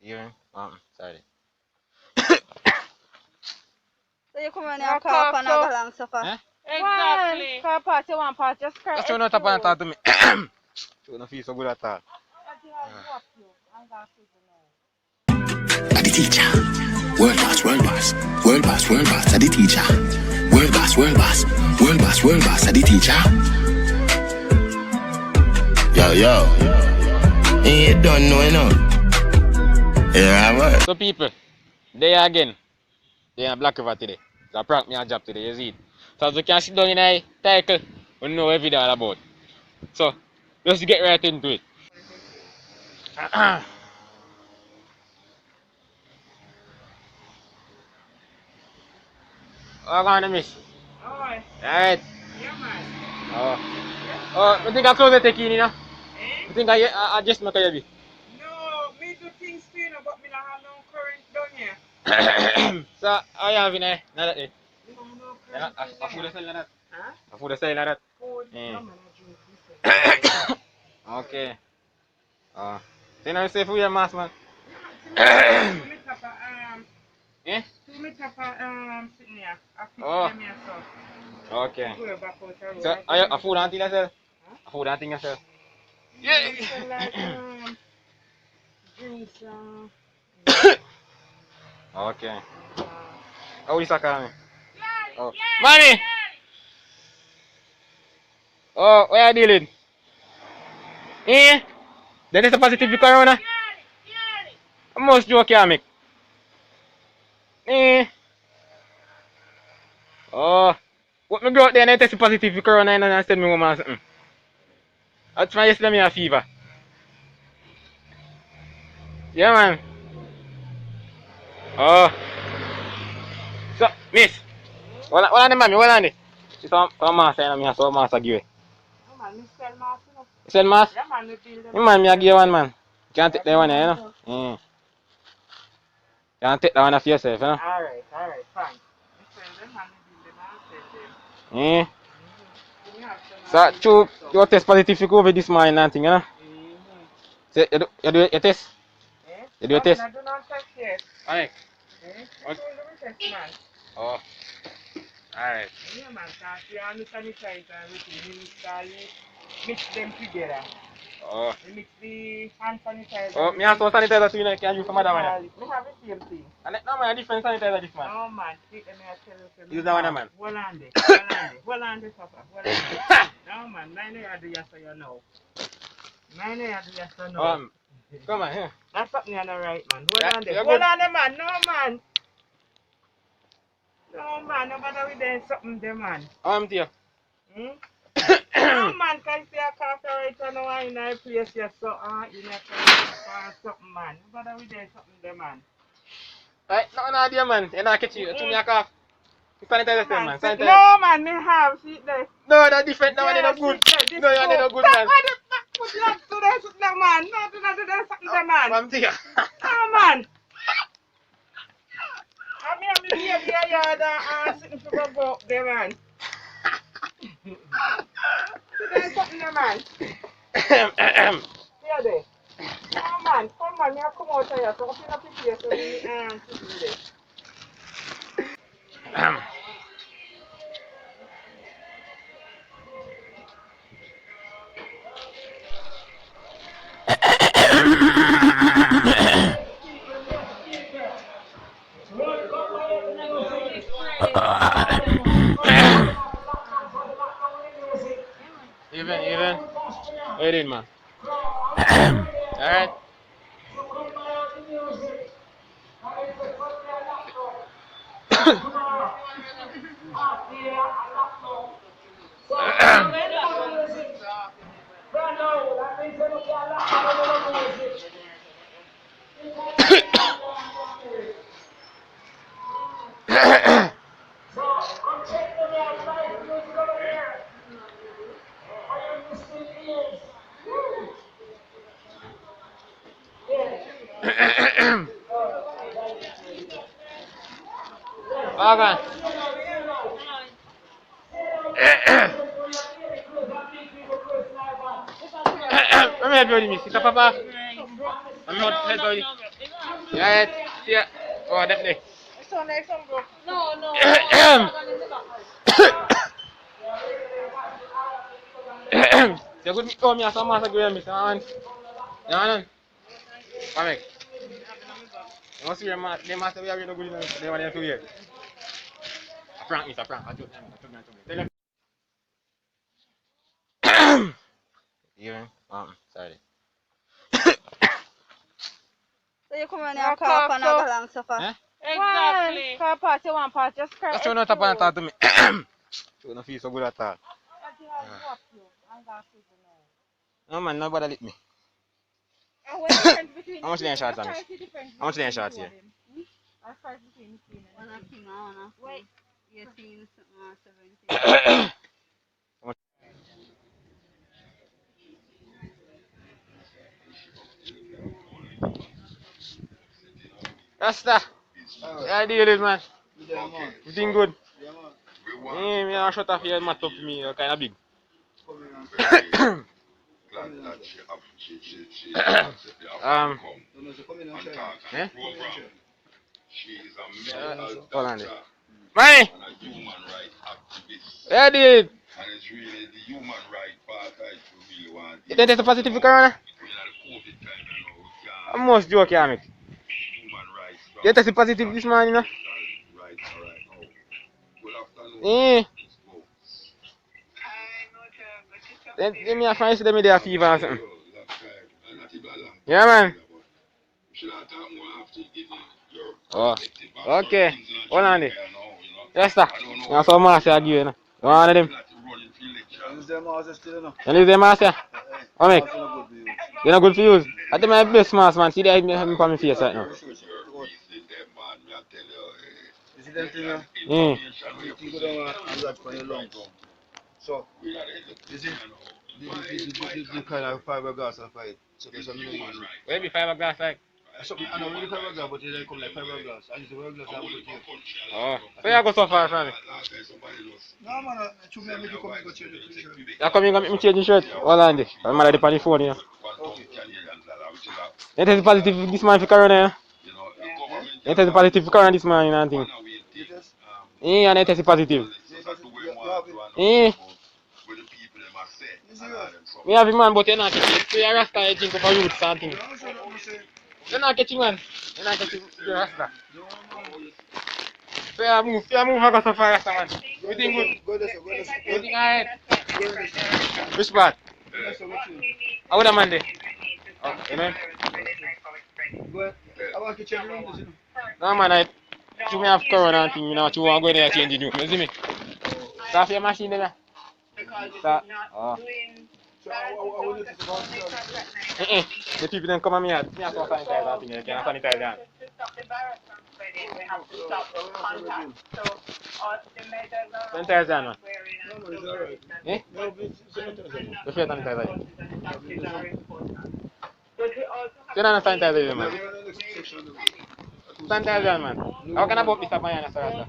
Even? Sorry. So you come in here and call up and go along, sucker. Eh? Exactly. Call part, you want part, just cry. Just show no tap and talk to me. You don't feel so good at all. The teacher. World boss, world boss. World boss, world boss, the teacher. World boss, world boss. World boss, world boss, the teacher. Yo. You don't know, you know. Yeah, what? So people, there again. They are Black River today. So I prank me a job today, you see it. So as you can sit down in a title, we know everything all about. So, just get right into it. How are you miss? Alright. Alright. Yeah, man. I think I close the take in, you know? Eh? I think I just make a bit. No, me do things for you, know, but me not have no current down here. So, how you having a that day? Me don't have no current I thing food there. the sale like that. Huh? I food the sale like that. Food? Eh. No, man, I drink different. Okay. So you know you say for your mask, man? Two me tap Eh? sitting here. I fix Oh. them here, so. Okay. Go back out the road. So, are you a food and thing yourself? Huh? A food and thing yourself? Yeah. So like, drinks, Okay. uh, How is that coming? Oh. Money! Oh, where are you dealing? Eh? That is a positive for corona? I must joke you make. Eh? Oh. What me go out there and I test positive for corona and I send me home or something. That's why yesterday me a fever. Yeah, man. Oh. So, miss. Wala na mami, wala ni. Ito ang masa na miya, so masa giwe. no, man, me sell mask, you know. Send mas? Yeah, man, we build them. Yung man, miya giwe one man. Can't take that one, you know? Mm. Can't take that one off yourself, you know? Alright, fine. We sell them and we build them and sell them. Mm. Mm-hmm. You have So, some true, you test positive for COVID this morning and thing, you know? Mm-hmm. So, you do your test? Eh? You do a No, test? man, I do not test yet. Alright. Eh? What? You do the test, man. Oh. Alright. Yeah, man, because you have the sanitizer and everything. You mix them together. Oh. You mix the hand sanitizer. Oh, me have some sanitizer too, you know, can use some other one. We have the same thing. And no man, a different sanitizer this man. Oh, man, see, let me tell you. Use that one, man. Hold on there, Papa. Hold on there. No, man, mine I do yes or you know. Mine I do yes or no. Come on, here. That's something you're not right, man. Yeah, Hold on there. you're Hold good. on there, man. No, man. No, man. No matter with them something there, man. Dear. Hmm? No, man. Because you can't right now in a place you're so, in a place something, man. No matter with them something there, man. Right, no, dear man. You're not catching you. To me, a cough. Sanitizer still, man. Sanitizer. No, man. Me have. See there. No, that's different. That one is Yeah, not good. see, No, you're not good, man. What the fuck would you do that something there, man? No, do not do that something there, man. Dear. No, man. I mean, I'm here, sitting for go up there, man. See, there's something there, man. Here there. No, man. Come on, you come out here. So, open up your face so we sitting there. Even. Wait in, man. Alright. Okay. Let me help you with this. It's a papa. Let me help you with this. Yeah, yeah. Oh, definitely. It sound like some bro. No, no. Saya good oh mi sama sa gue mi sama. Jangan. Pamek. Masih dia masa biar no good dia mana tu ye. Frank ni, Frank. Aduh, aduh. Iya, sorry. So you come in here cough and go along suffer. Eh? Exactly. Car part, you want part, just cry. That's what not tapan ta to me. So na feel so good at all. No man, nobody lick me. How much they shots on this? How much they shots here? One of king and one of queen. 18, something, 17. Rasta. How do you live, man? Everything good? Me a shot off here, mat up me, kind of big. Eh? Hold on there. Man! Yeah, dude. You think it's positive for corona? I'm most joking, Amit. You tested positive this morning, you know? Eh. Then me a friend say me there fever or something. Yeah, man. Oh, okay. Hold on there. Yes, sir. You saw Marcia give you, no? You want one of them? You leave them Marcia? How make? You're not good for use. I think my best mask, man. See that him for my face right now. Mm. So, this is the kind of fiberglass I fight. So there's a minimum. Where be fiberglass like? Something I know really fiberglass, but it come like fiberglass. I use the fiberglass I would take. Oh, so you go so far from it? No man, I should make you come and go change the shirt. You come in and make me change the shirt? Hold on there. I'm mad at the phone here. Okay. You test positive this man for corona, you test positive for corona this man, you know, eh, and you test positive. Eh. Me have a man, but you're not catching it. So you're Rasta, you drink up a roots and things. You're not catching man. You're not catching the Rasta. So you move, I got so far Rasta, man. Everything good? Everything alright? Which part? How would a man there? Oh, you know? I want to change the room, you know. No man, I do me have corona and thing, you know, you want to go there and change the room, you see me? Start your machine there. Start. Oh. So I want you to about The people then come at me and sanitize and thing, they can sanitize them. Sanitize them, man. Eh? The face sanitizer. You don't sanitize them, man. Sanitize them, man. How can I put this up my hand, sir?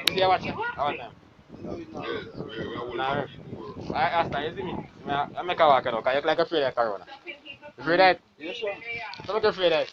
See, I watch them. Nah, I asked her, you see me? I make her walk out, because you like afraid of corona. You afraid of it? Yes, sir. Don't make afraid of it.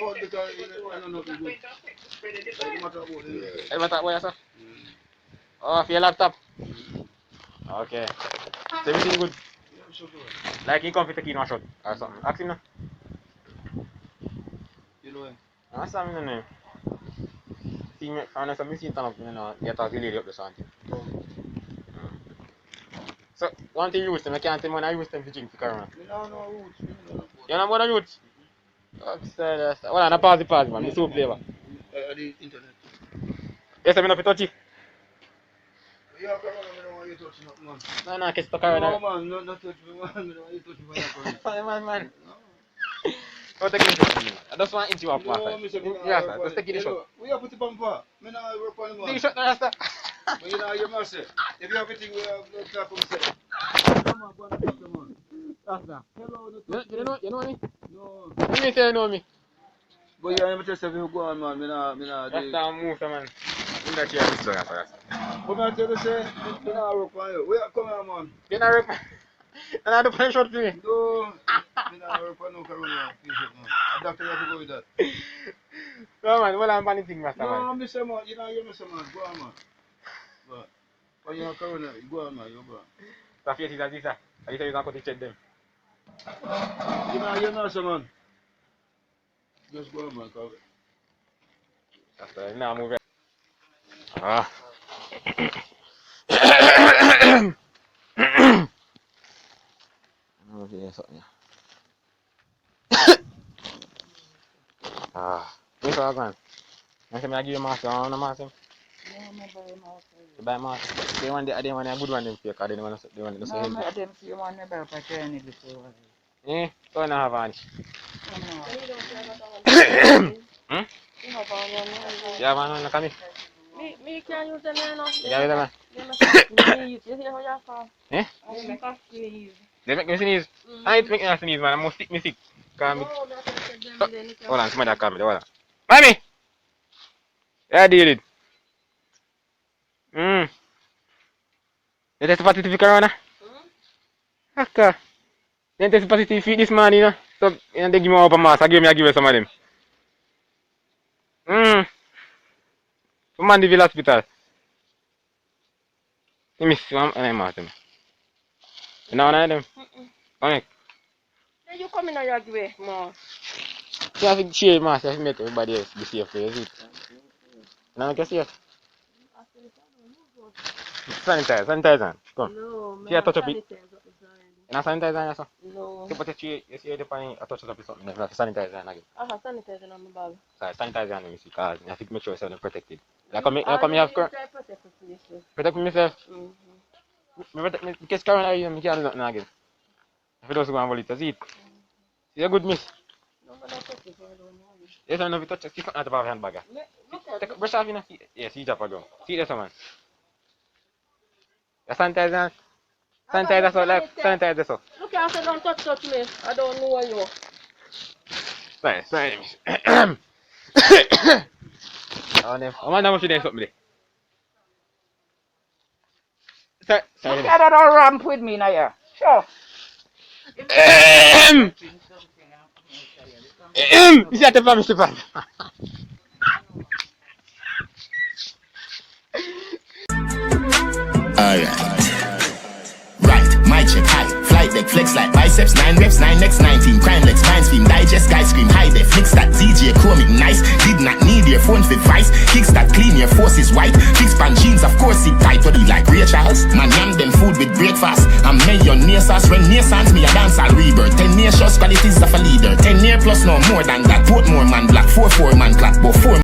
Oh, because I don't know what to do. It matter about it. It matter what, sir? Oh, for your laptop? Okay. So everything good? Yeah, sure. Like he come to take in one shot or something. Ask him now. You know him? Ask him in the name. See me, honest, I'm missing turn up, you know, get out the lady up the something. So, one thing you use them, I can't tell me when I use them to drink for corona. You don't know roots. You know what I use? Well, I'm pause, man. It's so flavor. The internet. Yes, I'm not touch it. Yeah, come on, I don't want you to touch nothing, man. No, catch the corona. No, man, not touch me, man. I don't want you to touch me, man. Fine, man. Don't take it, man. I just want to eat you up, master. Yes, sir. Just take it a shot. We have put it on for. I don't work on the man. Take a shot, master. But you know, you must say, if you have anything, we have no clap from say. Come on, go on, talk to man. Master. Hello, You know me? No. You may say you know me. But you never tell yourself you go on, man. Me nah. Rasta move, man. In that chair, this one, Rasta. But I tell you, say, me nah work on you. Where come here, man? You know, and I do punch shot for me. No, me nah work on no corona. doctor, you have to go with that. No man, well I'm funny thing, Master No, man. I'm say man, you know, you say man, go on man. But when you have corona, go on man, you go on. So face is as this, sir. I say you can cut the check them. You know, say man. Just go on man, cover. That's right, now move it. Ah. Okay, something. Ah, where's all gone? I say I give you master, I want a master. No, I'm not buying master. You buy master. They want a good one them fake, they want to say No, healthy. I didn't see one about paternity before. Eh, so I don't have any. No. Yeah, man, look at me. Me can't use them now. Yeah, you man. You see how you fall? Eh? I make a sneeze. They make me sneeze. I ain't making me sneeze, man. I must stick me sick. Call me. No, that's what them then. Hold on, somebody call me. Hold on. Mommy! Yeah, deal it. You test positive for corona? Okay. Then test positive for this man, you know. So, and they give me up a mask. I give you some of them. From Mandeville Hospital. Let me see. I'm out them. You know one of them? Okay. Then you come in on your way, more. You have to share mask. You have to make everybody else be safe. Is it? Now make you safe. Sanitizer. Come. No, See, I touch up it. sanitize up the sign. You know sanitizer, you see? No. You put it through, you see the pan, I touch it up with something, you have to sanitize it again. I have sanitizer on my bag. Sorry, sanitize it and you see, because you have to make sure you're protected. Like, come you have protect myself. In case corona, you can't do nothing again. If you don't go and volley it, see it. See a good miss. No, but I touch it. I don't know. Yes, I know if you touch it, keep it out of our handbag. Look at Take brush off, you know, see, yeah, see it up again. See this one, man. You sanitize it. Sanitize so like, sanitize so. Look at I don't touch me. I don't know you. Sorry, miss. Oh, no. I'm not doing something there. Sorry, Look at that all ramp with me now, yeah. Sure. You see, I tell you, Mr. Pan. Alright. Right, my check high. Flight deck flex like biceps. 9 reps, 9 next 19. Crime legs, spine stream, digest, guy scream, high def. Fix that DJ, chromic, nice. Did not need your phone for vice. Kicks that clean, your force is white. Fix pan jeans, of course, it tight. But you like Ray Charles? Man, yam them food with breakfast. I'm mayonnaise sauce. Renaissance, me a dance all rebirth. 10 years, qualities of a leader. 10 year plus, no more than that. Portmore man, black 4-4 man, clap, but 4